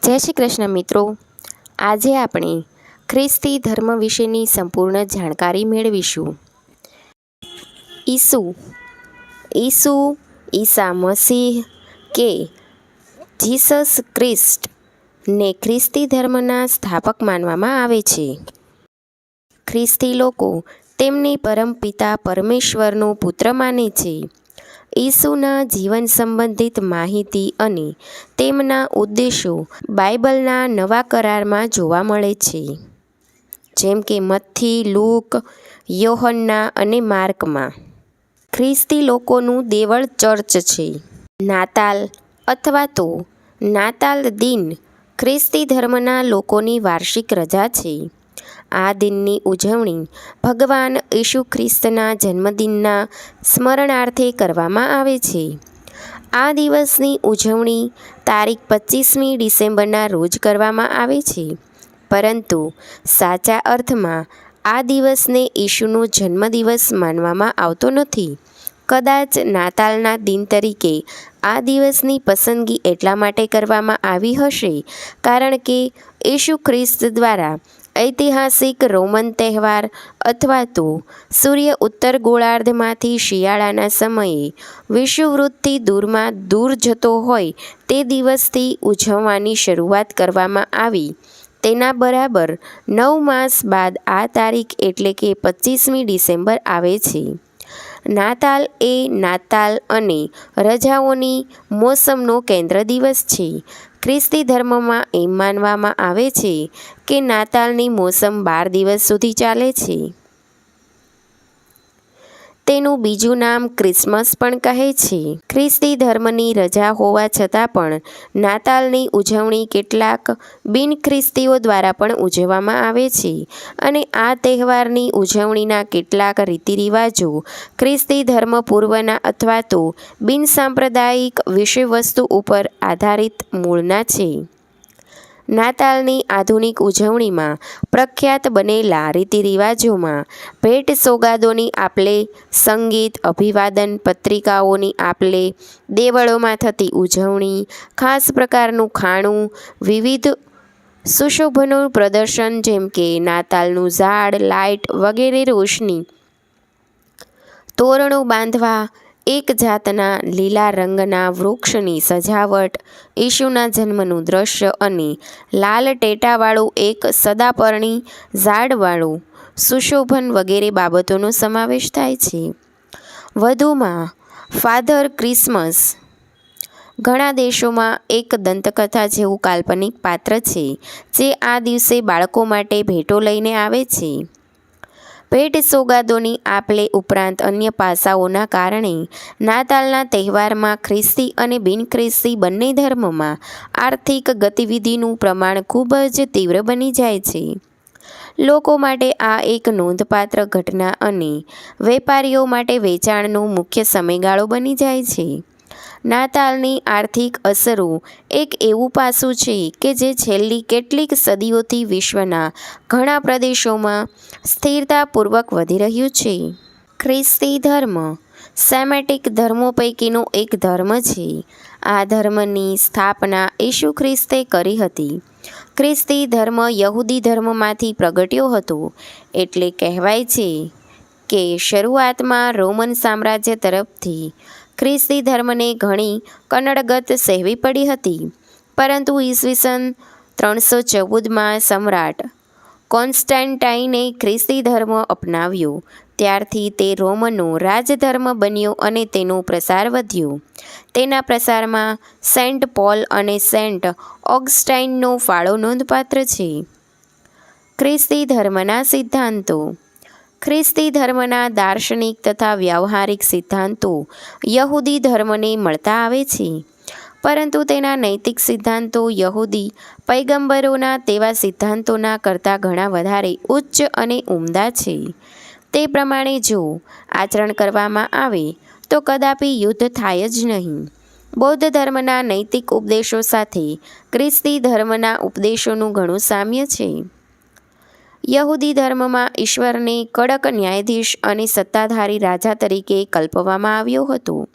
જય શ્રી કૃષ્ણ મિત્રો. આજે આપણે ખ્રિસ્તી ધર્મ વિશેની સંપૂર્ણ જાણકારી મેળવીશું. ઈસા મસીહ કે જીસસ ક્રિસ્ટ ને ખ્રિસ્તી ધર્મના સ્થાપક માનવામાં આવે છે. ખ્રિસ્તી લોકો તેમને પરમપિતા પરમેશ્વરનો પુત્ર માને છે. ઈસુના જીવન સંબંધિત માહિતી અને તેમના ઉદ્દેશો બાઇબલના નવા કરારમાં જોવા મળે છે, જેમ કે મત્થી, લૂક, યોહન્ના અને માર્કમાં. ખ્રિસ્તી લોકોનું દેવળ ચર્ચ છે. નાતાલ અથવા તો નાતાલ દિન ખ્રિસ્તી ધર્મના લોકોની વાર્ષિક રજા છે. આ દિનની ઉજવણી ભગવાન ઈસુ ખ્રિસ્તના જન્મદિનના સ્મરણાર્થે કરવામાં આવે છે. આ દિવસની ઉજવણી તારીખ 25મી ડિસેમ્બરના રોજ કરવામાં આવે છે, પરંતુ સાચા અર્થમાં આ દિવસને ઈસુનો જન્મદિવસ માનવામાં આવતો નથી. કદાચ નાતાલના દિન તરીકે આ દિવસની પસંદગી એટલા માટે કરવામાં આવી હશે કારણ કે ઈસુ ખ્રિસ્ત દ્વારા ઐતિહાસિક રોમન તહેવાર અથવા તો સૂર્ય ઉત્તર ગોળાર્ધમાંથી શિયાળાના સમયે વિષુવવૃત્તથી દૂર જતો હોય તે દિવસથી ઉજવવાની શરૂઆત કરવામાં આવી. તેના બરાબર 9 માસ બાદ આ તારીખ એટલે કે 25મી ડિસેમ્બર આવે છે. નાતાલ એ નાતાલ અને રજાઓની મોસમનો કેન્દ્ર દિવસ છે. ખ્રિસ્તી ધર્મમાં એમ માનવામાં આવે છે કે નાતાલની મોસમ 12 દિવસ સુધી ચાલે છે. તેનું બીજું નામ ક્રિસમસ પણ કહે છે. ખ્રિસ્તી ધર્મની રજા હોવા છતાં પણ નાતાલની ઉજવણી કેટલાક બિન-ખ્રિસ્તીઓ દ્વારા પણ ઉજવવામાં આવે છે, અને આ તહેવારની ઉજવણીના કેટલાક રીતિરિવાજો ખ્રિસ્તી ધર્મ પૂર્વના અથવા તો બિનસાંપ્રદાયિક વિષયવસ્તુ ઉપર આધારિત મૂળના છે. નાતાલની આધુનિક ઉજવણીમાં પ્રખ્યાત બનેલા રીતિરિવાજોમાં ભેટ સોગાદોની આપ-લે, સંગીત, અભિવાદન પત્રિકાઓની આપ-લે, દેવળોમાં થતી ઉજવણી, ખાસ પ્રકારનું ખાણું, વિવિધ સુશોભનોનું પ્રદર્શન જેમ કે નાતાલનું ઝાડ, લાઇટ વગેરે, રોશની, તોરણો બાંધવા, એક જાતના લીલા રંગના વૃક્ષની સજાવટ, ઈસુના જન્મનું દ્રશ્ય અને લાલ ટેટાવાળું એક સદાપર્ણી ઝાડવાળું સુશોભન વગેરે બાબતોનો સમાવેશ થાય છે. વધુમાં, ફાધર ક્રિસમસ ઘણા દેશોમાં એક દંતકથા જેવું કાલ્પનિક પાત્ર છે જે આ દિવસે બાળકો માટે ભેટો લઈને આવે છે. ભેટ સોગાદોની આપ-લે ઉપરાંત અન્ય પાસાઓના કારણે નાતાલના તહેવારમાં ખ્રિસ્તી અને બિન-ખ્રિસ્તી બંને ધર્મમાં આર્થિક ગતિવિધિનું પ્રમાણ ખૂબ જ તીવ્ર બની જાય છે. લોકો માટે આ એક નોંધપાત્ર ઘટના અને વેપારીઓ માટે વેચાણનો મુખ્ય સમયગાળો બની જાય છે. નાતાલની આર્થિક અસરો એક એવું પાસું છે કે જે છેલ્લી કેટલીક સદીઓથી વિશ્વના ઘણા પ્રદેશોમાં સ્થિરતાપૂર્વક વધી રહ્યું છે. ખ્રિસ્તી ધર્મ સેમેટિક ધર્મો પૈકીનો એક ધર્મ છે. આ ધર્મની સ્થાપના ઈસુ ખ્રિસ્તે કરી હતી. ખ્રિસ્તી ધર્મ યહૂદી ધર્મમાંથી પ્રગટ્યો હતો. એટલે કહેવાય છે કે શરૂઆતમાં રોમન સામ્રાજ્ય તરફથી ખ્રિસ્તી ધર્મને ઘણી કનડગત સહેવી પડી હતી, પરંતુ ઈસવીસન 314માં સમ્રાટ કોન્સ્ટાન્ટાઇને ખ્રિસ્તી ધર્મ અપનાવ્યો ત્યારથી તે રોમનો રાજધર્મ બન્યો અને તેનો પ્રસાર વધ્યો. તેના પ્રસારમાં સેન્ટ પોલ અને સેન્ટ ઓગસ્ટાઇનનો ફાળો નોંધપાત્ર છે. ખ્રિસ્તી ધર્મના સિદ્ધાંતો. ખ્રિસ્તી ધર્મના દાર્શનિક તથા વ્યવહારિક સિદ્ધાંતો યહૂદી ધર્મને મળતા આવે છે, પરંતુ તેના નૈતિક સિદ્ધાંતો યહૂદી પૈગંબરોના તેવા સિદ્ધાંતોના કરતાં ઘણા વધારે ઉચ્ચ અને ઉમદા છે. તે પ્રમાણે જો આચરણ કરવામાં આવે તો કદાપી યુદ્ધ થાય જ નહીં. બૌદ્ધ ધર્મના નૈતિક ઉપદેશો સાથે ખ્રિસ્તી ધર્મના ઉપદેશોનું ઘણું સામ્ય છે. યહૂદી ધર્મમાં ઈશ્વરને કડક ન્યાયાધીશ અને સત્તાધારી રાજા તરીકે કલ્પવામાં આવ્યો હતો.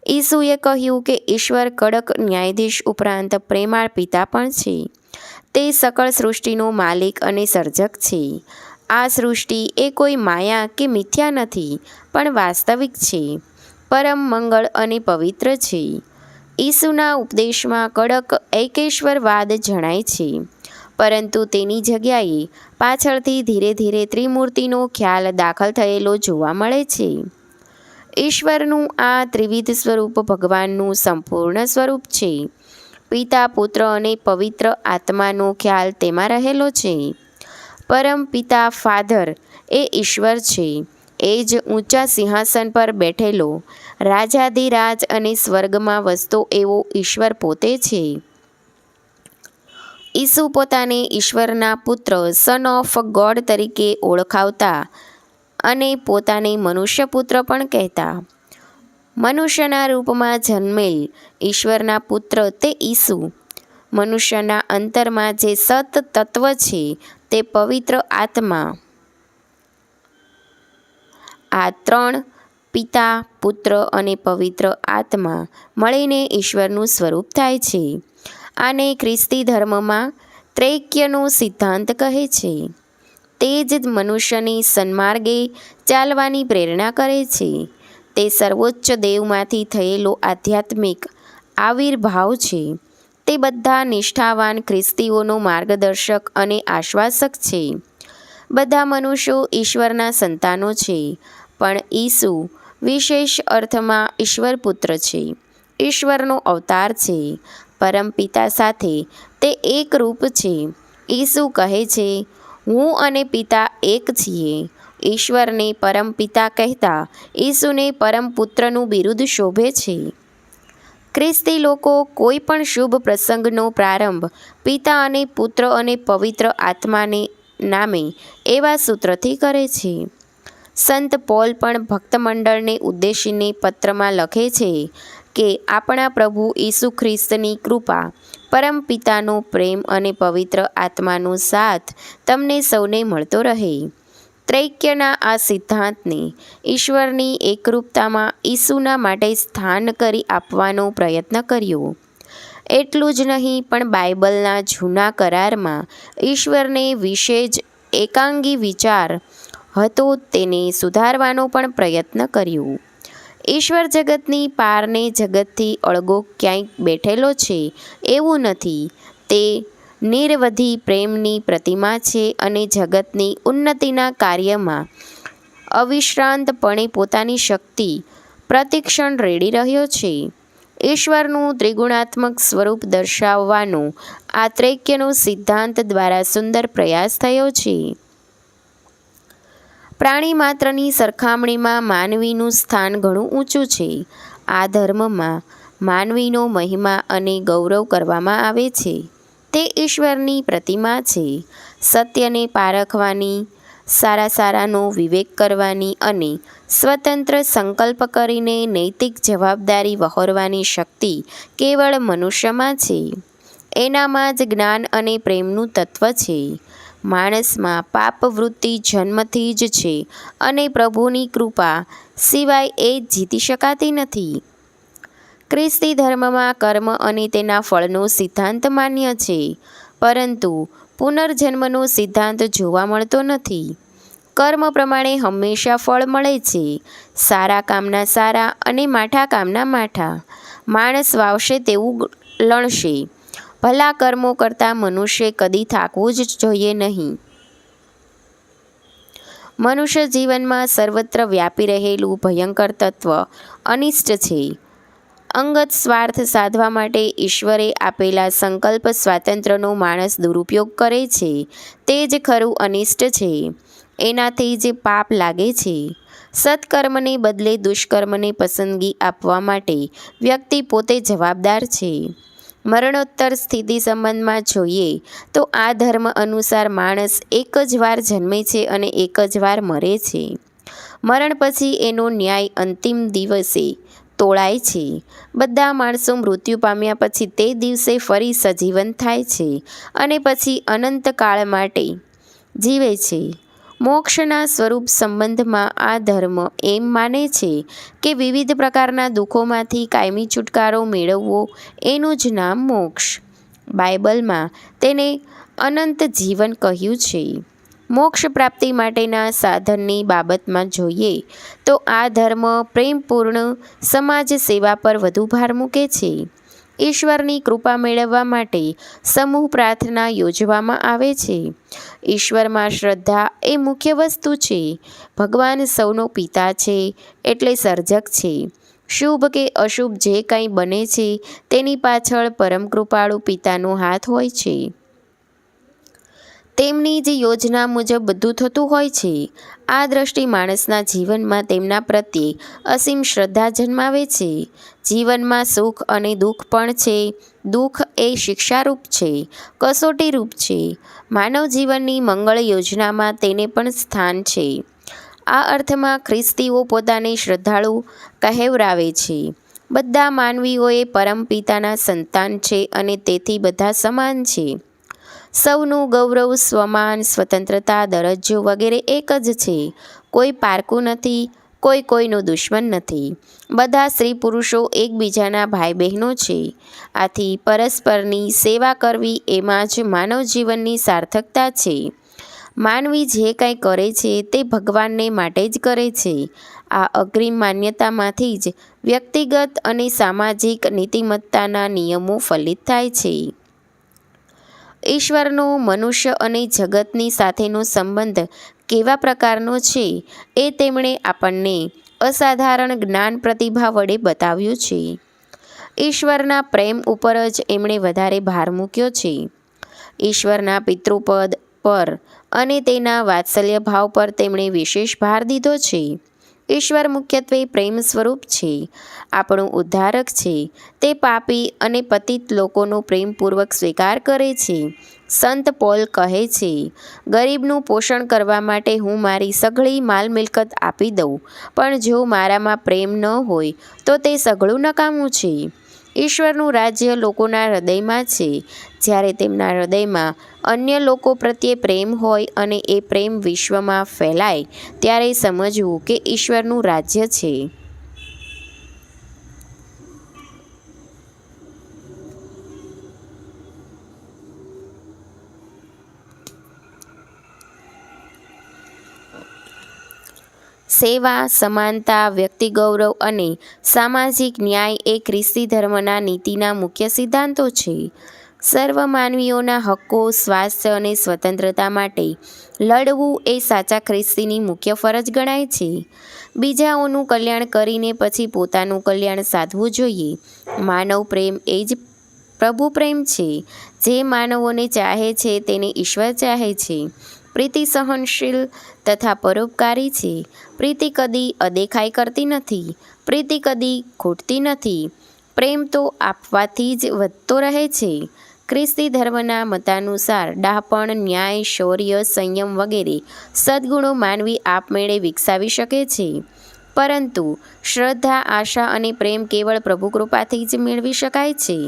ઈસુએ કહ્યું કે ઈશ્વર કડક ન્યાયાધીશ ઉપરાંત પ્રેમાળ પિતા પણ છે. તે સકળ સૃષ્ટિનો માલિક અને સર્જક છે. આ સૃષ્ટિ એ કોઈ માયા કે મિથ્યા નથી, પણ વાસ્તવિક છે, પરમ મંગળ અને પવિત્ર છે. ઈસુના ઉપદેશમાં કડક એકેશ્વરવાદ જણાય છે, પરંતુ તેની જગ્યાએ પાછળથી ધીરે ધીરે ત્રિમૂર્તિનો ખ્યાલ દાખલ થયેલો જોવા મળે છે. ઈશ્વરનું આ ત્રિવિધ સ્વરૂપ ભગવાનનું સંપૂર્ણ સ્વરૂપ છે. પિતા, પુત્ર અને પવિત્ર આત્માનો ખ્યાલ તેમાં રહેલો છે. પરમ પિતા ફાધર એ ઈશ્વર છે. એ જ ઊંચા સિંહાસન પર બેઠેલો રાજાધિરાજ અને સ્વર્ગમાં વસતો એવો ઈશ્વર પોતે છે. ઈસુ પોતાને ઈશ્વરના પુત્ર સન ઓફ ગોડ તરીકે ઓળખાવતા અને પોતાને મનુષ્ય પુત્ર પણ કહેતા. મનુષ્યના રૂપમાં જન્મેલ ઈશ્વરના પુત્ર તે ઈસુ. મનુષ્યના અંતરમાં જે સત તત્વ છે તે પવિત્ર આત્મા. આ ત્રણ, પિતા, પુત્ર અને પવિત્ર આત્મા મળીને ઈશ્વરનું સ્વરૂપ થાય છે. આને ખ્રિસ્તી ધર્મમાં ત્રૈક્યનો સિદ્ધાંત કહે છે. તે જ મનુષ્યને સન્માર્ગે ચાલવાની પ્રેરણા કરે છે. તે સર્વોચ્ચ દેવમાંથી થયેલો આધ્યાત્મિક આવિર્ભાવ છે. તે બધા નિષ્ઠાવાન ખ્રિસ્તીઓનો માર્ગદર્શક અને આશ્વાસક છે. બધા મનુષ્યો ઈશ્વરના સંતાનો છે, પણ ઈસુ વિશેષ અર્થમાં ઈશ્વર પુત્ર છે, ઈશ્વરનો અવતાર છે. પરમપિતા સાથે તે એકરૂપ છે. ઈસુ કહે છે, હું અને પિતા એક છીએ. ઈશ્વરને પરમપિતા કહેતા ઈસુને પરમપુત્રનું બિરુદ શોભે છે. ખ્રિસ્તી લોકો કોઈ પણ શુભ પ્રસંગનો પ્રારંભ પિતા અને પુત્ર અને પવિત્ર આત્માને નામે એવા સૂત્રથી કરે છે. સંત પોલ પણ ભક્તમંડળને ઉદ્દેશીને પત્રમાં લખે છે કે આપણા પ્રભુ ઈસુ ખ્રિસ્તની કૃપા, પરમપિતાનો પ્રેમ અને પવિત્ર આત્માનો સાથ તમને સૌને મળતો રહે. ત્રૈક્યના આ સિદ્ધાંતને ઈશ્વરની એકરૂપતામાં ઈસુના માટે સ્થાન કરી આપવાનો પ્રયત્ન કર્યો. એટલું જ નહીં, પણ બાઇબલના જૂના કરારમાં ઈશ્વરને વિશે જ એકાંગી વિચાર હતો તેને સુધારવાનો પણ પ્રયત્ન કર્યો. ઈશ્વર જગતની પારને જગતથી અળગો ક્યાંય બેઠેલો છે એવું નથી. તે નિરવધિ પ્રેમની પ્રતિમા છે અને જગતની ઉન્નતિના કાર્યમાં અવિશ્રાંતપણે પોતાની શક્તિ પ્રતિક્ષણ રેડી રહ્યો છે. ઈશ્વરનું ત્રિગુણાત્મક સ્વરૂપ દર્શાવવાનો આ ત્રૈક્યનો સિદ્ધાંત દ્વારા સુંદર પ્રયાસ થયો છે. પ્રાણી માત્રની સરખામણીમાં માનવીનું સ્થાન ઘણું ઊંચું છે. આ ધર્મમાં માનવીનો મહિમા અને ગૌરવ કરવામાં આવે છે. તે ઈશ્વરની પ્રતિમા છે. સત્યને પારખવાની, સારાનો વિવેક કરવાની અને સ્વતંત્ર સંકલ્પ કરીને નૈતિક જવાબદારી વહોરવાની શક્તિ કેવળ મનુષ્યમાં છે. એનામાં જ જ્ઞાન અને પ્રેમનું તત્વ છે. માણસમાં પાપવૃત્તિ જન્મથી જ છે અને પ્રભુની કૃપા સિવાય એ જીતી શકાતી નથી. ખ્રિસ્તી ધર્મમાં કર્મ અને તેના ફળનો સિદ્ધાંત માન્ય છે, પરંતુ પુનર્જન્મનો સિદ્ધાંત જોવા મળતો નથી. કર્મ પ્રમાણે હંમેશા ફળ મળે છે. સારા કામના સારા અને માઠા કામના માઠા. માણસ વાવશે તેવું લણશે. ભલા કર્મો કરતાં મનુષ્ય કદી થાકવું જ જોઈએ નહીં. મનુષ્ય જીવનમાં સર્વત્ર વ્યાપી રહેલું ભયંકર તત્વ અનિષ્ટ છે. અંગત સ્વાર્થ સાધવા માટે ઈશ્વરે આપેલા સંકલ્પ સ્વાતંત્ર્યનો માણસ દુરુપયોગ કરે છે. તે જ ખરું અનિષ્ટ છે. એનાથી જ પાપ લાગે છે. સત્કર્મને બદલે દુષ્કર્મને પસંદગી આપવા માટે વ્યક્તિ પોતે જવાબદાર છે. મરણોત્તર સ્થિતિ સંબંધમાં જોઈએ તો આ ધર્મ અનુસાર માણસ એક જ વાર જન્મે છે અને એક જ વાર મરે છે. મરણ પછી એનો ન્યાય અંતિમ દિવસે તોળાય છે. બધા માણસો મૃત્યુ પામ્યા પછી તે દિવસે ફરી સજીવન થાય છે અને પછી અનંતકાળ માટે જીવે છે. મોક્ષના સ્વરૂપ સંબંધમાં આ ધર્મ એમ માને છે કે વિવિધ પ્રકારના દુઃખોમાંથી કાયમી છુટકારો મેળવવો એનું જ નામ મોક્ષ. બાઇબલમાં તેને અનંત જીવન કહ્યું છે. મોક્ષ પ્રાપ્તિ માટેના સાધનની બાબતમાં જોઈએ તો આ ધર્મ પ્રેમપૂર્ણ સમાજ સેવા પર વધુ ભાર મૂકે છે. ઈશ્વરની કૃપા મેળવવા માટે સમૂહ પ્રાર્થના યોજવામાં આવે છે. ઈશ્વરમાં શ્રદ્ધા એ મુખ્ય વસ્તુ છે. ભગવાન સૌનો પિતા છે, એટલે સર્જક છે. શુભ કે અશુભ જે કંઈ બને છે તેની પાછળ પરમ કૃપાળુ પિતાનો હાથ હોય છે. તેમની જ યોજના મુજબ બધું થતું હોય છે. આ દ્રષ્ટિ માણસના જીવનમાં તેમના પ્રત્યે અસીમ શ્રદ્ધા જન્માવે છે. જીવનમાં સુખ અને દુઃખ પણ છે. દુઃખ એ શિક્ષારૂપ છે, કસોટીરૂપ છે. માનવ જીવનની મંગળ યોજનામાં તેને પણ સ્થાન છે. આ અર્થમાં ખ્રિસ્તીઓ પોતાને શ્રદ્ધાળુ કહેવરાવે છે. બધા માનવીઓએ પરમપિતાના સંતાન છે અને તેથી બધા સમાન છે. સૌનું ગૌરવ, સ્વમાન, સ્વતંત્રતા, દરજ્જો વગેરે એક જ છે. કોઈ પારકું નથી, કોઈ કોઈનો દુશ્મન નથી. બધા સ્ત્રી પુરુષો એકબીજાના ભાઈ બહેનો છે. આથી પરસ્પરની સેવા કરવી એમાં જ માનવ જીવનની સાર્થકતા છે. માનવી જે કંઈ કરે છે તે ભગવાનને માટે જ કરે છે. આ અગ્રીમ માન્યતામાંથી જ વ્યક્તિગત અને સામાજિક નીતિમત્તાના નિયમો ફલિત થાય છે. ઈશ્વરનો મનુષ્ય અને જગતની સાથેનો સંબંધ કેવા પ્રકારનો છે એ તેમણે આપણને અસાધારણ જ્ઞાન પ્રતિભા વડે બતાવ્યું છે. ઈશ્વરના પ્રેમ ઉપર જ એમણે વધારે ભાર મૂક્યો છે. ઈશ્વરના પિતૃપદ પર અને તેના વાત્સલ્ય ભાવ પર તેમણે વિશેષ ભાર દીધો છે. ઈશ્વર મુખ્યત્વે પ્રેમ સ્વરૂપ છે, આપણું ઉદ્ધારક છે. તે પાપી અને પતિત લોકોનો પ્રેમપૂર્વક સ્વીકાર કરે છે. સંત પોલ કહે છે, ગરીબનું પોષણ કરવા માટે હું મારી સઘળી માલ મિલકત આપી દઉં, પણ જો મારામાં પ્રેમ ન હોય તો તે સઘળું નકામું છે. ઈશ્વરનું રાજ્ય લોકોના હૃદયમાં છે. જ્યારે તેમના હૃદયમાં અન્ય લોકો પ્રત્યે પ્રેમ હોય અને એ પ્રેમ વિશ્વમાં ફેલાય ત્યારે સમજવું કે ઈશ્વરનું રાજ્ય છે. સેવા, સમાનતા, વ્યક્તિગૌરવ અને સામાજિક ન્યાય એ ખ્રિસ્તી ધર્મના નીતિના મુખ્ય સિદ્ધાંતો છે. સર્વ માનવીઓના હક્કો, સ્વાસ્થ્ય અને સ્વતંત્રતા માટે લડવું એ સાચા ખ્રિસ્તીની મુખ્ય ફરજ ગણાય છે. બીજાઓનું કલ્યાણ કરીને પછી પોતાનું કલ્યાણ સાધવું જોઈએ. માનવ પ્રેમ એ જ પ્રભુ પ્રેમ છે. જે માનવોને ચાહે છે તેને ઈશ્વર ચાહે છે. પ્રીતિ સહનશીલ તથા પરોપકારી છે. પ્રીતિ કદી અદેખાઈ કરતી નથી. પ્રીતિ કદી ખૂટતી નથી. પ્રેમ તો આપવાથી જ વધતો રહે છે. ખ્રિસ્તી ધર્મના મતાનુસાર ડહાપણ, ન્યાય, શૌર્ય, સંયમ વગેરે સદ્ગુણો માનવી આપમેળે વિકસાવી શકે છે. પરંતુ શ્રદ્ધા, આશા અને પ્રેમ કેવળ પ્રભુ કૃપાથી જ મેળવી શકાય છે.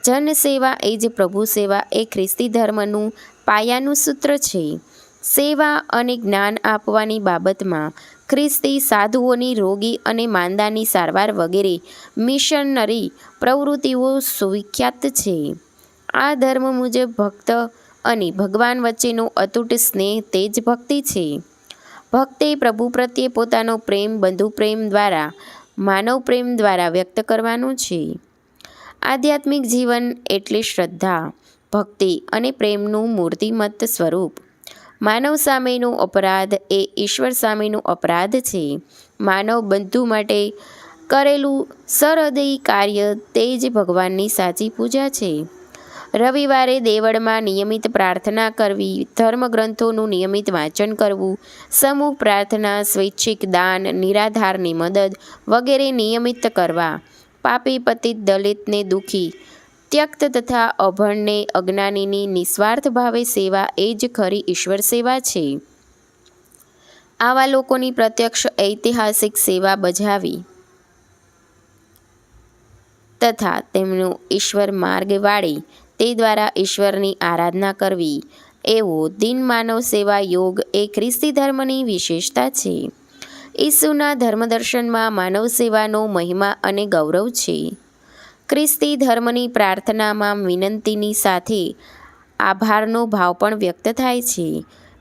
જનસેવા એ જ પ્રભુ સેવા એ ખ્રિસ્તી ધર્મનું પાયાનું સૂત્ર છે. સેવા અને જ્ઞાન આપવાની બાબતમાં ખ્રિસ્તી સાધુઓની રોગી અને માંદાની સારવાર વગેરે મિશનરી પ્રવૃત્તિઓ સુવિખ્યાત છે. આ ધર્મ મુજબ ભક્ત અને ભગવાન વચ્ચેનો અતૂટ સ્નેહ તે જ ભક્તિ છે. ભક્તે પ્રભુ પ્રત્યે પોતાનો પ્રેમ બંધુ પ્રેમ દ્વારા, માનવ પ્રેમ દ્વારા વ્યક્ત કરવાનો છે. આધ્યાત્મિક જીવન એટલે શ્રદ્ધા, ભક્તિ અને પ્રેમનું મૂર્તિમત સ્વરૂપ. માનવ સામેનો અપરાધ એ ઈશ્વર સામેનો અપરાધ છે. માનવ બંધુ માટે કરેલું સહૃદયી કાર્ય તે જ ભગવાનની સાચી પૂજા છે. રવિવારે દેવળમાં નિયમિત પ્રાર્થના કરવી, ધર્મગ્રંથોનું નિયમિત વાંચન કરવું, સમૂહ પ્રાર્થના, સ્વૈચ્છિક દાન, નિરાધારની મદદ વગેરે નિયમિત કરવા, પાપી, પતિત, દલિતને, દુઃખી, ત્યક્ત તથા અભણને, અજ્ઞાનીની નિસ્વાર્થ ભાવે સેવા એ જ ખરી ઈશ્વર સેવા છે. આવા લોકોની પ્રત્યક્ષ ઐતિહાસિક સેવા બજાવી તથા તેમનો ઈશ્વર માર્ગ વાળી તે દ્વારા ઈશ્વરની આરાધના કરવી એવો દિન માનવ સેવા યોગ એ ખ્રિસ્તી ધર્મની વિશેષતા છે. ઈસુના ધર્મદર્શનમાં માનવ સેવાનો મહિમા અને ગૌરવ છે. ખ્રિસ્તી ધર્મની પ્રાર્થનામાં વિનંતીની સાથે આભારનો ભાવ પણ વ્યક્ત થાય છે.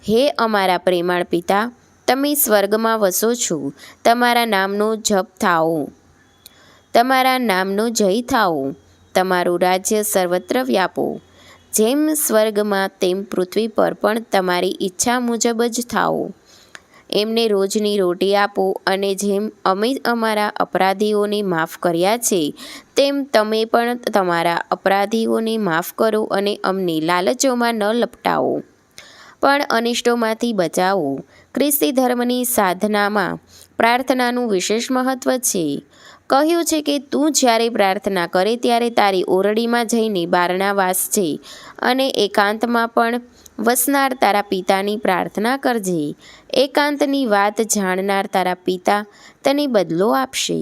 હે અમારા પ્રેમાળ પિતા, તમે સ્વર્ગમાં વસો છો, તમારા નામનો જપ થાઓ, તમારા નામનો જય થાઓ, તમારું રાજ્ય સર્વત્ર વ્યાપો, જેમ સ્વર્ગમાં તેમ પૃથ્વી પર પણ તમારી ઈચ્છા મુજબ જ થાઓ. એમને રોજની રોટી આપો, અને જેમ અમે અમારા અપરાધીઓને માફ કર્યા છે તેમ તમે પણ તમારા અપરાધીઓને માફ કરો, અને અમને લાલચોમાં ન લપટાવો, પણ અનિષ્ટોમાંથી બચાવો. ખ્રિસ્તી ધર્મની સાધનામાં પ્રાર્થનાનું વિશેષ મહત્ત્વ છે. કહ્યું છે કે તું જ્યારે પ્રાર્થના કરે ત્યારે તારી ઓરડીમાં જઈને બારણા વાંચજે અને એકાંતમાં પણ વસનાર તારા પિતાની પ્રાર્થના કરજે. એકાંતની વાત જાણનાર તારા પિતા તને બદલો આપશે.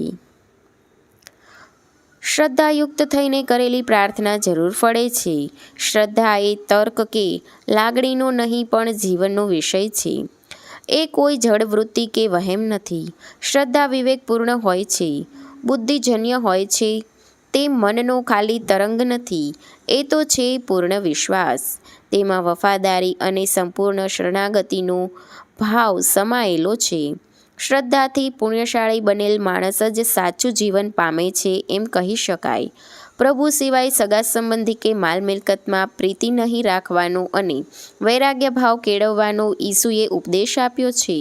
શ્રદ્ધાયુક્ત થઈને કરેલી પ્રાર્થના જરૂર ફળે છે. શ્રદ્ધા એ તર્ક કે લાગણીનો નહીં, પણ જીવનનો વિષય છે. એ કોઈ જડવૃત્તિ કે વહેમ નથી. શ્રદ્ધા વિવેકપૂર્ણ હોય છે, બુદ્ધિજન્ય હોય છે. તે મનનો ખાલી તરંગ નથી, એ તો છે પૂર્ણ વિશ્વાસ. તેમાં વફાદારી અને સંપૂર્ણ શરણાગતિનો ભાવ સમાયેલો છે. શ્રદ્ધાથી પુણ્યશાળી બનેલ માણસ જ સાચું જીવન પામે છે એમ કહી શકાય. પ્રભુ સિવાય સગા સંબંધી કે માલ મિલકતમાં પ્રીતિ નહીં રાખવાનો અને વૈરાગ્ય ભાવ કેળવવાનો ઈસુએ ઉપદેશ આપ્યો છે.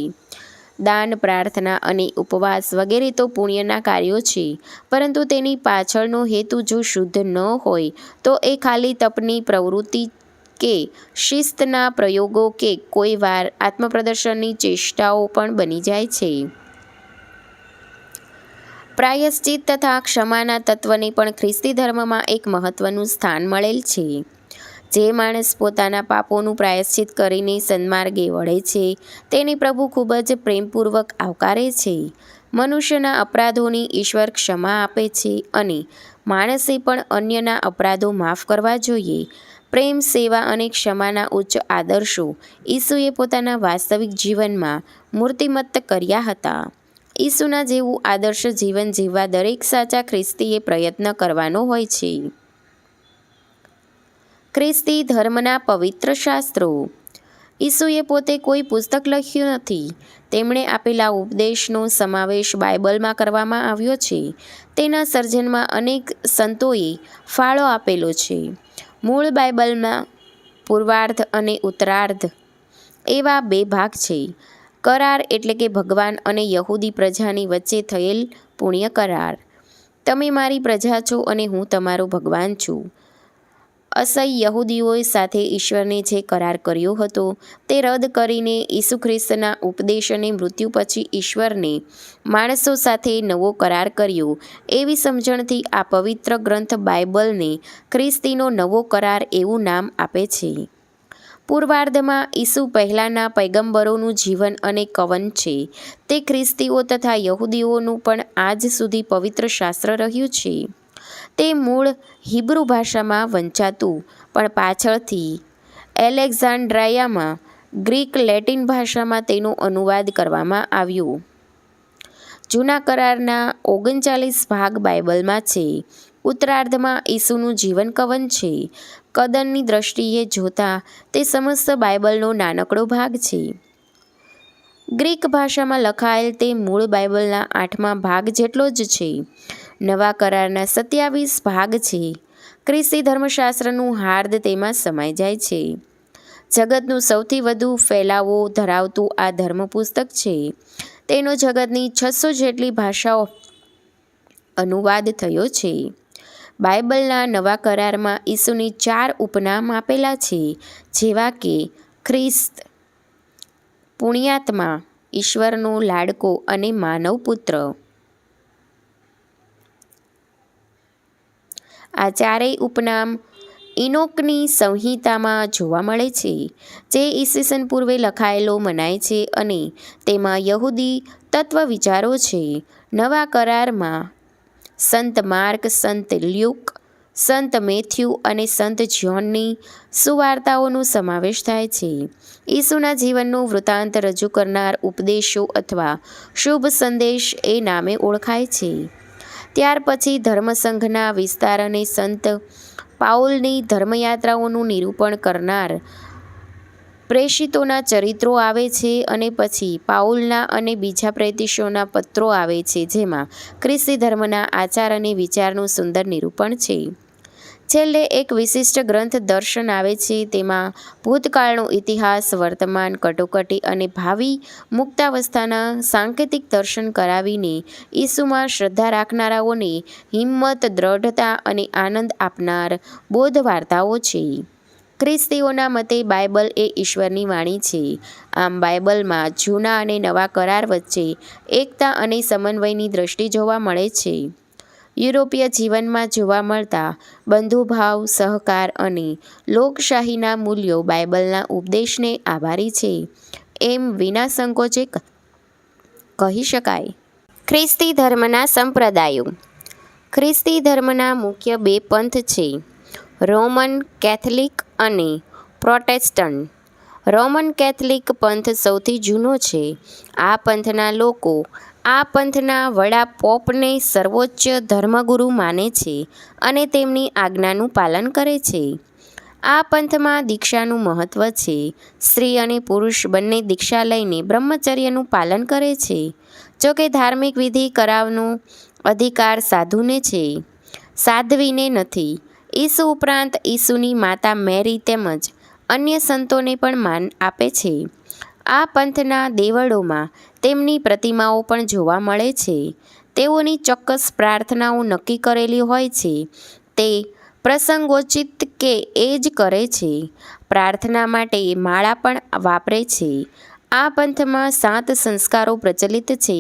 દાન, પ્રાર્થના અને ઉપવાસ વગેરે તો પુણ્યના કાર્યો છે, પરંતુ તેની પાછળનો હેતુ જો શુદ્ધ ન હોય તો એ ખાલી તપની પ્રવૃત્તિ કે શિસ્તના પ્રયોગો કે કોઈ વાર આત્મપ્રદર્શનની ચેષ્ટાઓ પણ બની જાય છે. પ્રાયશ્ચિત તથા ક્ષમાના તત્વને પણ ખ્રિસ્તી ધર્મમાં એક મહત્વનું સ્થાન મળેલ છે. જે માણસ પોતાના પાપોનું પ્રાયશ્ચિત કરીને સન્માર્ગે વળે છે તેને પ્રભુ ખૂબ જ પ્રેમપૂર્વક આવકારે છે. મનુષ્યના અપરાધોની ઈશ્વર ક્ષમા આપે છે, અને માણસે પણ અન્યના અપરાધો માફ કરવા જોઈએ. પ્રેમ, સેવા અને ક્ષમાના ઉચ્ચ આદર્શો ઈસુએ પોતાના વાસ્તવિક જીવનમાં મૂર્તિમત્ત કર્યા હતા. ઈસુના જેવું આદર્શ જીવન જીવવા દરેક સાચા ખ્રિસ્તીએ પ્રયત્ન કરવાનો હોય છે. ખ્રિસ્તી ધર્મના પવિત્ર શાસ્ત્રો. ઈસુએ પોતે કોઈ પુસ્તક લખ્યું નથી. તેમણે આપેલા ઉપદેશનો સમાવેશ બાઇબલમાં કરવામાં આવ્યો છે. તેના સર્જનમાં અનેક સંતોએ ફાળો આપેલો છે. મૂળ બાઇબલમાં પૂર્વાર્ધ અને ઉત્તરાર્ધ એવા બે ભાગ છે. કરાર એટલે કે ભગવાન અને યહૂદી પ્રજાની વચ્ચે થયેલ પુણ્ય કરાર. તમે મારી પ્રજા છો અને હું તમારો ભગવાન છું. અસહ્ય યહૂદીઓ સાથે ઈશ્વરને જે કરાર કર્યો હતો તે રદ કરીને ઈસુ ખ્રિસ્તના ઉપદેશ અને મૃત્યુ પછી ઈશ્વરને માણસો સાથે નવો કરાર કર્યો. એવી સમજણથી આ પવિત્ર ગ્રંથ બાઇબલને ખ્રિસ્તીનો નવો કરાર એવું નામ આપે છે. પૂર્વાર્ધમાં ઈસુ પહેલાંના પૈગંબરોનું જીવન અને કવન છે. તે ખ્રિસ્તીઓ તથા યહૂદીઓનું પણ આજ સુધી પવિત્ર શાસ્ત્ર રહ્યું છે. તે મૂળ હિબ્રુ ભાષામાં વંચાતું, પણ પાછળથી એલેક્ઝાન્ડ્રિયામાં ગ્રીક લેટિન ભાષામાં તેનો અનુવાદ કરવામાં આવ્યો. જૂના કરારના 39 ભાગ બાઇબલમાં છે. ઉત્તરાર્ધમાં ઈસુનું જીવન કવન છે. કદની દ્રષ્ટિએ જોતાં તે સમસ્ત બાઇબલનો નાનકડો ભાગ છે. ગ્રીક ભાષામાં લખાયેલ તે મૂળ બાઇબલના 8મા ભાગ જેટલો જ છે. નવા કરારના 27 ભાગ છે. ખ્રિસ્તી ધર્મશાસ્ત્રનું હાર્દ તેમાં સમાઈ જાય છે. જગતનું સૌથી વધુ ફેલાવો ધરાવતું આ ધર્મપુસ્તક છે. તેનો જગતની 600 જેટલી ભાષાઓ અનુવાદ થયો છે. બાઇબલના નવા કરારમાં ઈસુની 4 ઉપનામ આપેલા છે, જેવા કે ખ્રિસ્ત, પુણ્યાત્મા, ઈશ્વરનો લાડકો અને માનવ પુત્ર. આ ચારેય ઉપનામ ઇનોકની સંહિતામાં જોવા મળે છે, જે ઈસવીસન પૂર્વે લખાયેલો મનાય છે, અને તેમાં યહૂદી તત્વ વિચારો છે. નવા કરારમાં સંત માર્ક, સંત લ્યુક, સંત મેથ્યુ અને સંત જ્હોનની સુવાર્તાઓનો સમાવેશ થાય છે. ઈસુના જીવનનું વૃત્તાંત રજૂ કરનાર ઉપદેશો અથવા શુભ સંદેશ એ નામે ઓળખાય છે. ત્યાર પછી ધર્મસંઘના વિસ્તાર અને સંત પાઉલની ધર્મયાત્રાઓનું નિરૂપણ કરનાર પ્રેષિતોના ચરિત્રો આવે છે અને પછી પાઉલના અને બીજા પ્રેષિતોના પત્રો આવે છે, જેમાં ખ્રિસ્તી ધર્મના આચાર અને વિચારનું સુંદર નિરૂપણ છે. છેલ્લે એક વિશિષ્ટ ગ્રંથ દર્શન આવે છે. તેમાં ભૂતકાળનો ઇતિહાસ, વર્તમાન કટોકટી અને ભાવિ મુક્તાવસ્થાના સાંકેતિક દર્શન કરાવીને ઈસુમાં શ્રદ્ધા રાખનારાઓને હિંમત, દ્રઢતા અને આનંદ આપનાર બોધ વાર્તાઓ છે. ખ્રિસ્તીઓના મતે બાઇબલ એ ઈશ્વરની વાણી છે. આમ બાઇબલમાં જૂના અને નવા કરાર વચ્ચે એકતા અને સમન્વયની દ્રષ્ટિ જોવા મળે છે. યુરોપીય જીવનમાં જોવા મળતા બંધુભાવ, સહકાર અને લોકશાહીના મૂલ્યો બાઇબલના ઉપદેશને આભારી છે એમ વિના સંકોચે કહી શકાય. ખ્રિસ્તી ધર્મના સંપ્રદાયો. ખ્રિસ્તી ધર્મના મુખ્ય બે પંથ છે: રોમન કેથલિક અને પ્રોટેસ્ટન્ટ. રોમન કેથલિક પંથ સૌથી જૂનો છે. આ પંથના લોકો આ પંથના વડા પોપને સર્વોચ્ચ ધર્મગુરુ માને છે અને તેમની આજ્ઞાનું પાલન કરે છે. આ પંથમાં દીક્ષાનું મહત્ત્વ છે. સ્ત્રી અને પુરુષ બંને દીક્ષા લઈને બ્રહ્મચર્યનું પાલન કરે છે. જોકે ધાર્મિક વિધિ કરાવવાનો અધિકાર સાધુને છે, સાધ્વીને નથી. ઈસુ ઉપરાંત ઈસુની માતા મેરી તેમજ અન્ય સંતોને પણ માન આપે છે. આ પંથના દેવળોમાં તેમની પ્રતિમાઓ પણ જોવા મળે છે. તેઓની ચોક્કસ પ્રાર્થનાઓ નક્કી કરેલી હોય છે. તે પ્રસંગોચિત કે એ જ કરે છે. પ્રાર્થના માટે માળા પણ વાપરે છે. આ પંથમાં 7 સંસ્કારો પ્રચલિત છે: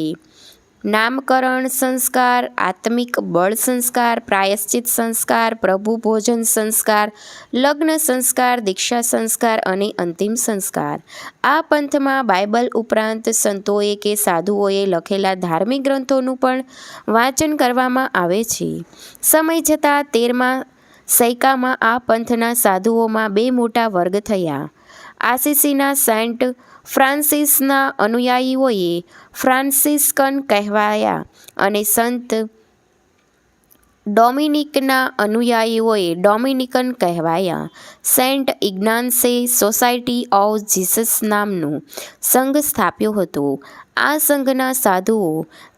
નામકરણ સંસ્કાર, આત્મિક બળ સંસ્કાર, પ્રાયશ્ચિત સંસ્કાર, પ્રભુ ભોજન સંસ્કાર, લગ્ન સંસ્કાર, દીક્ષા સંસ્કાર અને અંતિમ સંસ્કાર. આ પંથમાં બાઇબલ ઉપરાંત સંતોએ કે સાધુઓએ લખેલા ધાર્મિક ગ્રંથોનું પણ વાંચન કરવામાં આવે છે. સમય જતાં 13મા સૈકામાં આ પંથના સાધુઓમાં 2 મોટા વર્ગ થયા. આસીસીના સેન્ટ ફ્રાન્સિસના અનુયાયીઓએ ફ્રાન્સિસ્કન કહેવાયા અને સંત ડોમિનિકના અનુયાયીઓએ ડોમિનિકન કહેવાયા. સેન્ટ ઇગ્નાસે સોસાયટી ઓફ જીસસ નામનો સંઘ સ્થાપ્યો હતો. આ સંઘના સાધુઓ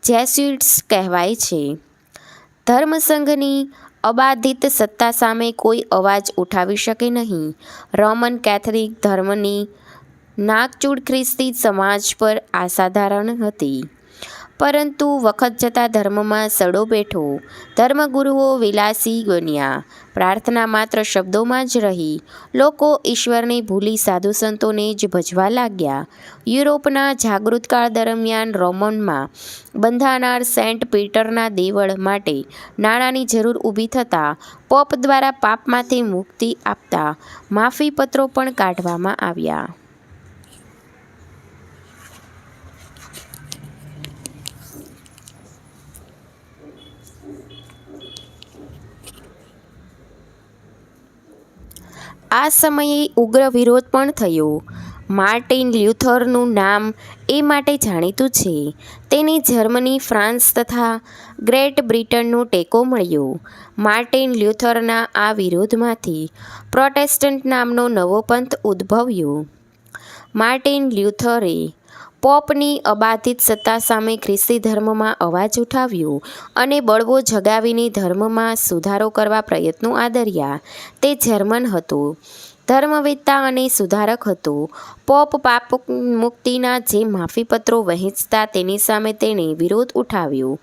જેસ્યુઇટ્સ કહેવાય છે. ધર્મસંઘની અબાધિત સત્તા સામે કોઈ અવાજ ઉઠાવી શકે નહીં. રોમન કેથલિક ધર્મની નાકચૂડ ખ્રિસ્તી સમાજ પર અસાધારણ હતી, પરંતુ વખત જતાં ધર્મમાં સડો બેઠો. ધર્મગુરુઓ વિલાસી બન્યા. પ્રાર્થના માત્ર શબ્દોમાં જ રહી. લોકો ઈશ્વરને ભૂલી સાધુ સંતોને જ ભજવા લાગ્યા. યુરોપના જાગૃતકાળ દરમિયાન રોમનમાં બંધાનાર સેન્ટ પીટરના દેવળ માટે નાણાંની જરૂર ઊભી થતાં પોપ દ્વારા પાપમાંથી મુક્તિ આપતા માફીપત્રો પણ કાઢવામાં આવ્યા. આ સમયે ઉગ્ર વિરોધ પણ થયો. માર્ટિન લ્યુથરનું નામ એ માટે જાણીતું છે. તેને જર્મની, ફ્રાન્સ તથા ગ્રેટ બ્રિટનનો ટેકો મળ્યો. માર્ટિન લ્યુથરના આ વિરોધમાંથી પ્રોટેસ્ટન્ટ નામનો નવો પંથ ઉદ્ભવ્યો. માર્ટિન લ્યુથરે પોપની અબાધિત સત્તા સામે ખ્રિસ્તી ધર્મમાં અવાજ ઉઠાવ્યો અને બળવો જગાવીને ધર્મમાં સુધારો કરવા પ્રયત્નો આદર્યા. તે જર્મન હતો, ધર્મવેત્તા અને સુધારક હતો. પોપ પાપ મુક્તિના જે માફીપત્રો વહેંચતા તેની સામે તેણે વિરોધ ઉઠાવ્યો.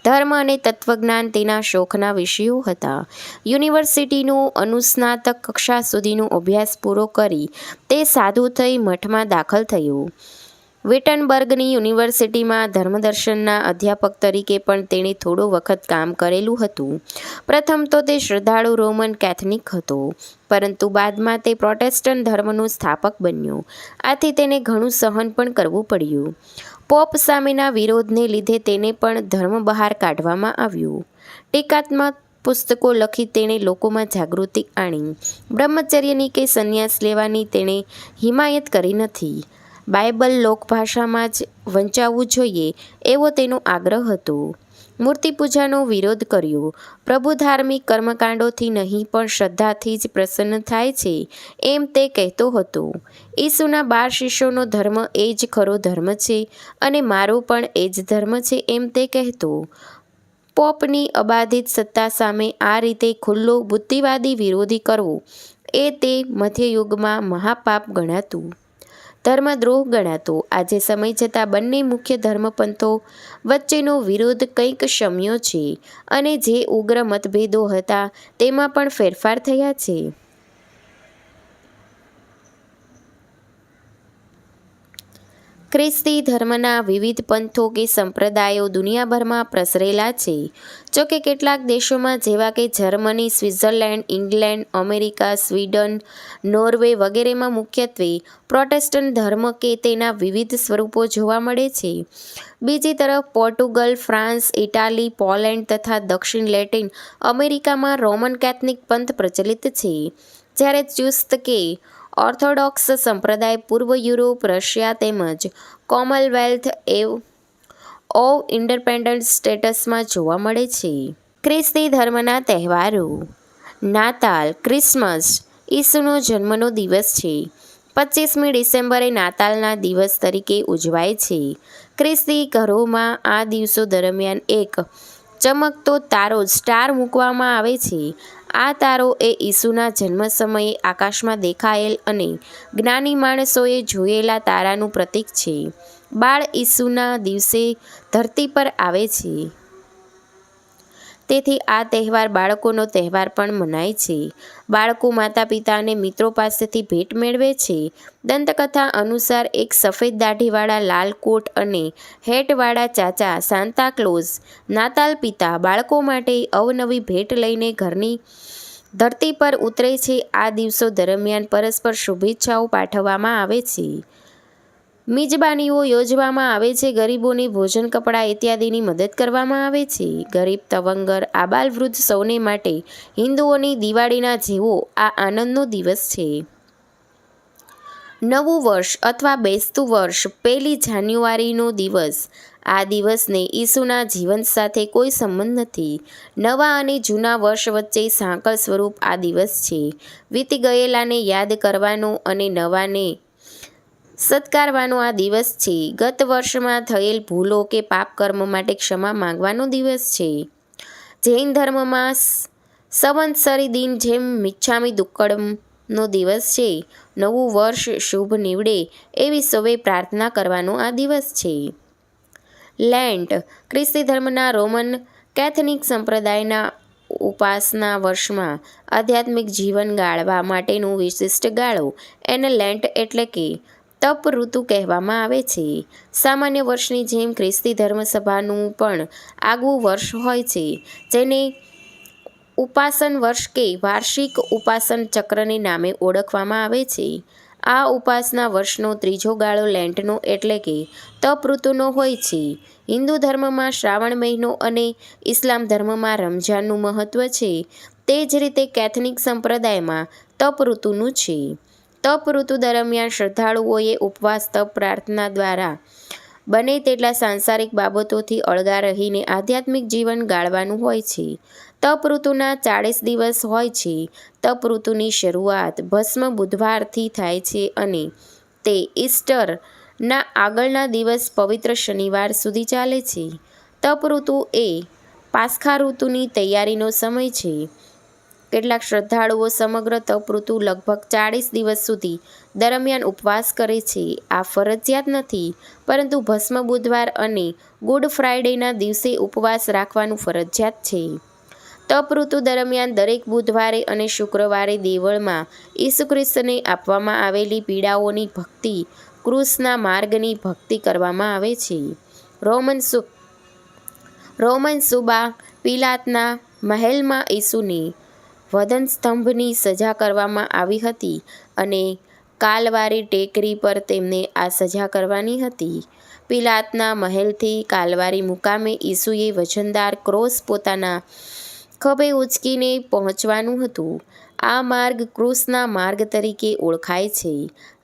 ધર્મ અને તત્વજ્ઞાન તેના શોખના વિષયો હતા. યુનિવર્સિટીનો અનુસ્નાતક કક્ષા સુધીનો અભ્યાસ પૂરો કરી તે સાધુ થઈ મઠમાં દાખલ થયો. વિટનબર્ગની યુનિવર્સિટીમાં ધર્મદર્શનના અધ્યાપક તરીકે પણ તેણે થોડો વખત કામ કરેલું હતું. પ્રથમ તો તે શ્રદ્ધાળુ રોમન કેથલિક હતો, પરંતુ બાદમાં તે પ્રોટેસ્ટન્ટ ધર્મનો સ્થાપક બન્યો. આથી તેને ઘણું સહન પણ કરવું પડ્યું. પોપ સામેના વિરોધને લીધે તેને પણ ધર્મ બહાર કાઢવામાં આવ્યું. ટીકાત્મક પુસ્તકો લખી તેણે લોકોમાં જાગૃતિ આણી. બ્રહ્મચર્યની કે સંન્યાસ લેવાની તેણે હિમાયત કરી નથી. બાઇબલ લોકભાષામાં જ વંચાવવું જોઈએ એવો તેનો આગ્રહ હતો. મૂર્તિપૂજાનો વિરોધ કર્યો. પ્રભુ ધાર્મિક કર્મકાંડોથી નહીં પણ શ્રદ્ધાથી જ પ્રસન્ન થાય છે એમ તે કહેતો હતો. ઈસુના 12 શિષ્યોનો ધર્મ એ જ ખરો ધર્મ છે અને મારો પણ એ જ ધર્મ છે એમ તે કહેતો. પોપની અબાધિત સત્તા સામે આ રીતે ખુલ્લો બુદ્ધિવાદી વિરોધી કરવો એ તે મધ્યયુગમાં મહાપાપ ગણાતું, ધર્મદ્રોહ ગણાતો. આજે સમય જતાં બંને મુખ્ય ધર્મપંથો વચ્ચેનો વિરોધ કંઈક શમ્યો છે અને જે ઉગ્ર મતભેદો હતા તેમાં પણ ફેરફાર થયા છે. ખ્રિસ્તી ધર્મના વિવિધ પંથો કે સંપ્રદાયો દુનિયાભરમાં પ્રસરેલા છે. જોકે કેટલાક દેશોમાં જેવા કે Germany, Switzerland, England, America, Sweden, Norway વગેરેમાં મુખ્યત્વે પ્રોટેસ્ટન્ટ ધર્મ કે તેના વિવિધ સ્વરૂપો જોવા મળે છે. બીજી તરફ પોર્ટુગલ, ફ્રાન્સ, ઇટાલી, પોલેન્ડ તથા દક્ષિણ લેટિન અમેરિકામાં રોમન કેથલિક પંથ પ્રચલિત છે. જ્યારે ચુસ્ત કે ઓર્થોડોક્સ સંપ્રદાય પૂર્વ યુરોપ, રશિયા તેમજ કોમનવેલ્થ ઓવ ઇન્ડિપેન્ડન્ટ સ્ટેટ્સમાં જોવા મળે છે. ખ્રિસ્તી ધર્મના તહેવારો. નાતાલ, ક્રિસમસ ઈસુનો જન્મનો દિવસ છે. 25મી ડિસેમ્બરે નાતાલના દિવસ તરીકે ઉજવાય છે. ખ્રિસ્તી ઘરોમાં આ દિવસો દરમિયાન એક ચમકતો તારો સ્ટાર મૂકવામાં આવે છે. આ તારો એ ઈસુના જન્મ સમયે આકાશમાં દેખાયેલ અને જ્ઞાની માણસોએ જોયેલા તારાનું પ્રતીક છે. બાળ ઈસુના દિવસે ધરતી પર આવે છે. તેથી આ તહેવાર બાળકોનો તહેવાર પણ મનાય છે. બાળકો માતા પિતા અને મિત્રો પાસેથી ભેટ મેળવે છે. દંતકથા અનુસાર એક સફેદ દાઢીવાળા, લાલ કોટ અને હેટવાળા ચાચા સાન્તા ક્લોઝ નાતાલ પિતા બાળકો માટે અવનવી ભેટ લઈને ઘરની ધરતી પર ઉતરે છે. આ દિવસો દરમિયાન પરસ્પર શુભેચ્છાઓ પાઠવવામાં આવે છે. મિજબાનીઓ યોજવામાં આવે છે. ગરીબોને ભોજન, કપડાં ઇત્યાદિની મદદ કરવામાં આવે છે. ગરીબ, તવંગર, આબાલવૃદ્ધ સૌને માટે હિન્દુઓની દિવાળીના જેવો આ આનંદનો દિવસ છે. નવું વર્ષ અથવા બેસતું વર્ષ 1 જાન્યુઆરીનો દિવસ. આ દિવસને ઈસુના જીવન સાથે કોઈ સંબંધ નથી. નવા અને જૂના વર્ષ વચ્ચે સાંકળ સ્વરૂપ આ દિવસ છે. વીતી ગયેલાને યાદ કરવાનો અને નવાને સત્કારવાનો આ દિવસ છે. ગત વર્ષમાં થયેલ ભૂલો કે પાપ કર્મ માટે ક્ષમા માંગવાનો દિવસ છે. જૈન ધર્મમાં સંવત્સરી દિન જેમ મિચ્છામી દુક્કડમનો દિવસ છે. નવું વર્ષ શુભ નીવડે એવી સૌએ પ્રાર્થના કરવાનો આ દિવસ છે. લેન્ટ ખ્રિસ્તી ધર્મના રોમન કેથલિક સંપ્રદાયના ઉપાસના વર્ષમાં આધ્યાત્મિક જીવન ગાળવા માટેનું વિશિષ્ટ ગાળો એને લેન્ટ એટલે કે તપ ઋતુ કહેવામાં આવે છે. સામાન્ય વર્ષની જેમ ખ્રિસ્તી ધર્મસભાનું પણ આગવું વર્ષ હોય છે, જેને ઉપાસન વર્ષ કે વાર્ષિક ઉપાસન ચક્રને નામે ઓળખવામાં આવે છે. આ ઉપાસના વર્ષનો ત્રીજો ગાળો લેન્ટનો એટલે કે તપ ઋતુનો હોય છે. હિન્દુ ધર્મમાં શ્રાવણ મહિનો અને ઇસ્લામ ધર્મમાં રમઝાનનું મહત્વ છે. તે જ રીતે કેથલિક સંપ્રદાયમાં તપ ઋતુનું છે. તપ ઋતુ દરમિયાન શ્રદ્ધાળુઓએ ઉપવાસ, તપ, પ્રાર્થના દ્વારા બને તેટલા સાંસારિક બાબતોથી અળગા રહીને આધ્યાત્મિક જીવન ગાળવાનું હોય છે. તપ ઋતુના 40 દિવસ હોય છે. તપ ઋતુની શરૂઆત ભસ્મ બુધવારથી થાય છે અને તે ઈસ્ટરના આગળના દિવસ પવિત્ર શનિવાર સુધી ચાલે છે. તપ ઋતુ એ પાસ્ખા ઋતુની તૈયારીનો સમય છે. કેટલાક શ્રદ્ધાળુઓ સમગ્ર તપ ઋતુ લગભગ 40 દિવસ સુધી દરમિયાન ઉપવાસ કરે છે. આ ફરજિયાત નથી, પરંતુ ભસ્મ બુધવાર અને ગુડ ફ્રાઇડેના દિવસે ઉપવાસ રાખવાનું ફરજિયાત છે. તપ ઋતુ દરમિયાન દરેક બુધવારે અને શુક્રવારે દેવળમાં ઈસુ ખ્રિસ્તને આપવામાં આવેલી પીડાઓની ભક્તિ, ક્રૂસના માર્ગની ભક્તિ કરવામાં આવે છે. રોમન સુબા પિલાતના મહેલમાં ઈસુની વધનસ્તંભની સજા કરવામાં આવી હતી અને કાલવારી ટેકરી પર તેમને આ સજા કરવાની હતી. પિલાતના મહેલથી કાલવારી મુકામે ઈસુએ વજનદાર ક્રોસ પોતાના ખભે ઉંચકીને પહોંચવાનું હતું. આ માર્ગ ક્રૂસના માર્ગ તરીકે ઓળખાય છે.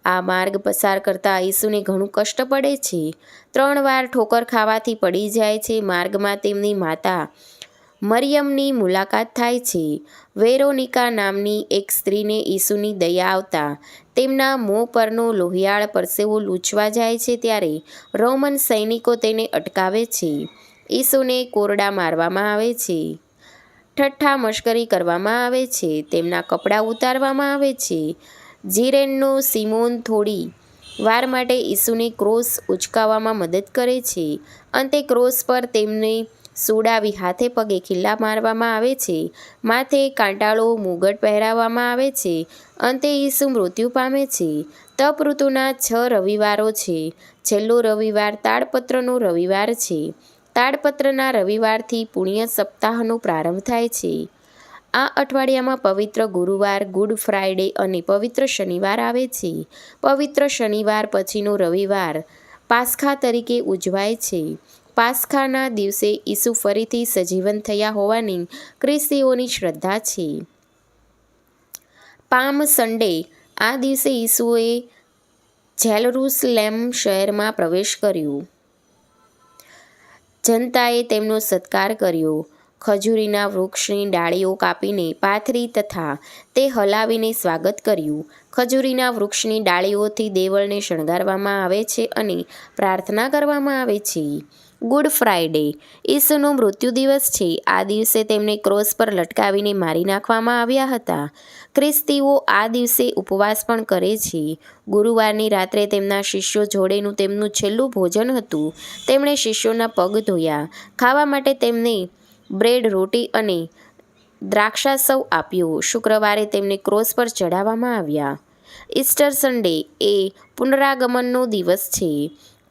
આ માર્ગ પસાર કરતા ઈસુને ઘણું કષ્ટ પડે છે. 3 વાર ઠોકર ખાવાથી પડી જાય છે. માર્ગમાં તેમની માતા મરિયમની મુલાકાત થાય છે. વેરોનિકા નામની એક સ્ત્રીને ઈસુની દયા આવતા તેમના મોં પરનો લોહિયાળ પરસેવો લૂછવા જાય છે ત્યારે રોમન સૈનિકો તેને અટકાવે છે. ઈસુને કોરડા મારવામાં આવે છે. ઠઠ્ઠા મશ્કરી કરવામાં આવે છે. તેમના કપડાં ઉતારવામાં આવે છે. જીરેનનો સિમોન થોડી વાર માટે ઈસુને ક્રોસ ઉચકાવવામાં મદદ કરે છે. અંતે ક્રોસ પર તેમને સુડાવી હાથે પગે ખીલ્લા મારવામાં આવે છે. માથે કાંટાળો મુગટ પહેરાવવામાં આવે છે. અંતે ઈસુ મૃત્યુ પામે છે. તપ ઋતુના 6 રવિવારો છે. છેલ્લો રવિવાર તાડપત્રનો રવિવાર છે. તાડપત્રના રવિવારથી પુણ્ય સપ્તાહનો પ્રારંભ થાય છે. આ અઠવાડિયામાં પવિત્ર ગુરુવાર, ગુડ ફ્રાઇડે અને પવિત્ર શનિવાર આવે છે. પવિત્ર શનિવાર પછીનો રવિવાર પાસ્ખા તરીકે ઉજવાય છે. પાસ્ખાના દિવસે ઈસુ ફરીથી સજીવન થયા હોવાની ખ્રિસ્તીઓની શ્રદ્ધા છે. પામ સન્ડે આ દિવસે ઈસુએ જેરુસલેમ શહેરમાં પ્રવેશ કર્યો. જનતાએ તેમનો સત્કાર કર્યો. ખજૂરીના વૃક્ષની ડાળીઓ કાપીને પાથરી તથા તે હલાવીને સ્વાગત કર્યું. ખજૂરીના વૃક્ષની ડાળીઓથી દેવળને શણગારવામાં આવે છે અને પ્રાર્થના કરવામાં આવે છે. ગુડ ફ્રાઇડે ઈસુનો મૃત્યુ દિવસ છે. આ દિવસે તેમને ક્રોસ પર લટકાવીને મારી નાખવામાં આવ્યા હતા. ખ્રિસ્તીઓ આ દિવસે ઉપવાસ પણ કરે છે. ગુરુવારની રાત્રે તેમના શિષ્યો જોડેનું તેમનું છેલ્લું ભોજન હતું. તેમણે શિષ્યોના પગ ધોયા. ખાવા માટે તેમને બ્રેડ, રોટી અને દ્રાક્ષાસવ આપ્યો. શુક્રવારે તેમને ક્રોસ પર ચડાવવામાં આવ્યા. ઈસ્ટર સન્ડે એ પુનરાગમનનો દિવસ છે.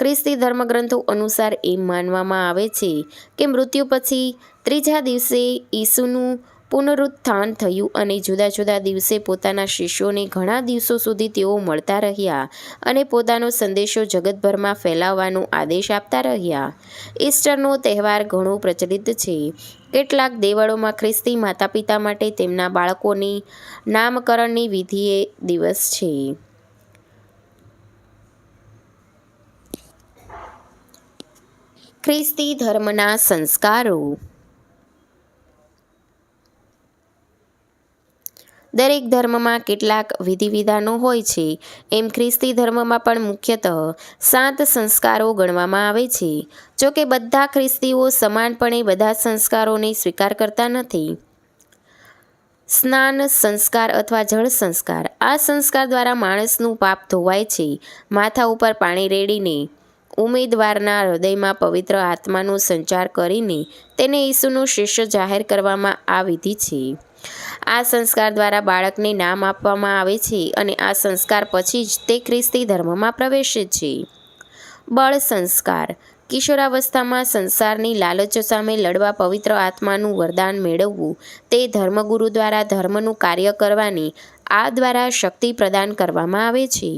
ખ્રિસ્તી ધર્મગ્રંથો અનુસાર એમ માનવામાં આવે છે કે મૃત્યુ પછી 3જા દિવસે ઈસુનું પુનરુત્થાન થયું અને જુદા જુદા દિવસે પોતાના શિષ્યોને ઘણા દિવસો સુધી તેઓ મળતા રહ્યા અને પોતાનો સંદેશો જગતભરમાં ફેલાવવાનો આદેશ આપતા રહ્યા. ઈસ્ટરનો તહેવાર ઘણો પ્રચલિત છે. કેટલાક દેવળોમાં ખ્રિસ્તી માતાપિતા માટે તેમના બાળકોની નામકરણની વિધિએ દિવસ છે. ખ્રિસ્તી ધર્મના સંસ્કારો. દરેક ધર્મમાં કેટલાક વિધિવિધાનો હોય છે. એમ ખ્રિસ્તી ધર્મમાં પણ મુખ્યતઃ 7 સંસ્કારો ગણવામાં આવે છે. જો કે બધા ખ્રિસ્તીઓ સમાનપણે બધા સંસ્કારોને સ્વીકાર કરતા નથી. સ્નાન સંસ્કાર અથવા જળ સંસ્કાર. આ સંસ્કાર દ્વારા માણસનું પાપ ધોવાય છે. માથા ઉપર પાણી રેડીને ઉમેદવારના હૃદયમાં પવિત્ર આત્માનો સંચાર કરીને તેને ઈસુનો શિષ્ય જાહેર કરવામાં આ વિધિ છે. આ સંસ્કાર દ્વારા બાળકને નામ આપવામાં આવે છે અને આ સંસ્કાર પછી જ તે ખ્રિસ્તી ધર્મમાં પ્રવેશે છે. બળ સંસ્કાર. કિશોરાવસ્થામાં સંસારની લાલચો સામે લડવા પવિત્ર આત્માનું વરદાન મેળવવું તે ધર્મગુરુ દ્વારા ધર્મનું કાર્ય કરવાની આ દ્વારા શક્તિ પ્રદાન કરવામાં આવે છે.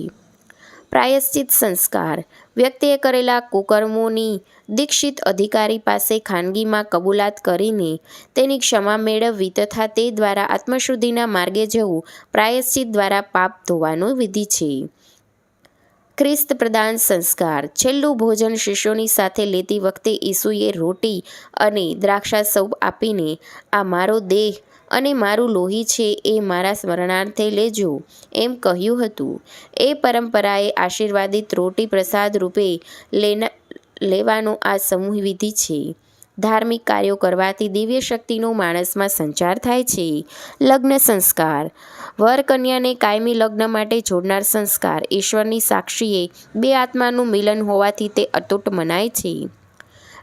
પ્રાયશ્ચિત સંસ્કાર. વ્યક્તિએ કરેલા કુકર્મોની દીક્ષિત અધિકારી પાસે ખાનગીમાં કબૂલાત કરીને તેની ક્ષમા મેળવવી તથા તે દ્વારા આત્મશુદ્ધિના માર્ગે જવું પ્રાયશ્ચિત દ્વારા પાપ ધોવાનો વિધિ છે. ખ્રિસ્ત પ્રદાન સંસ્કાર. છેલ્લું ભોજન શિષ્યોની સાથે લેતી વખતે ઈસુએ રોટી અને દ્રાક્ષાસવ આપીને આ મારો દેહ અને મારું લોહી છે, એ મારા સ્મરણાર્થે લેજો એમ કહ્યું હતું. એ પરંપરાએ આશીર્વાદિત રોટી પ્રસાદ રૂપે લેવાનો આ સમૂહ વિધિ છે. ધાર્મિક કાર્યો કરવાથી દિવ્ય શક્તિનો માણસમાં સંચાર થાય છે. લગ્ન સંસ્કાર. વર કન્યાને કાયમી લગ્ન માટે જોડનાર સંસ્કાર. ઈશ્વરની સાક્ષીએ 2 આત્માનું મિલન હોવાથી તે અતૂટ મનાય છે.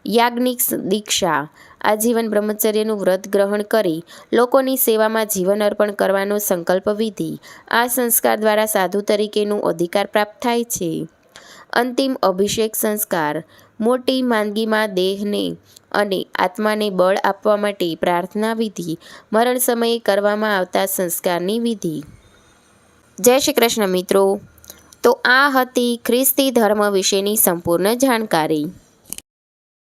યાજ્ઞિક દીક્ષા. આજીવન બ્રહ્મચર્યનું વ્રત ગ્રહણ કરી લોકોની સેવામાં જીવન અર્પણ કરવાનો સંકલ્પ વિધિ. આ સંસ્કાર દ્વારા સાધુ તરીકેનો અધિકાર પ્રાપ્ત થાય છે. અંતિમ અભિષેક સંસ્કાર. મોટી માંદગીમાં દેહને અને આત્માને બળ આપવા માટે પ્રાર્થના વિધિ. મરણ સમયે કરવામાં આવતા સંસ્કારની વિધિ. જય શ્રી કૃષ્ણ મિત્રો. તો આ હતી ખ્રિસ્તી ધર્મ વિશેની સંપૂર્ણ જાણકારી.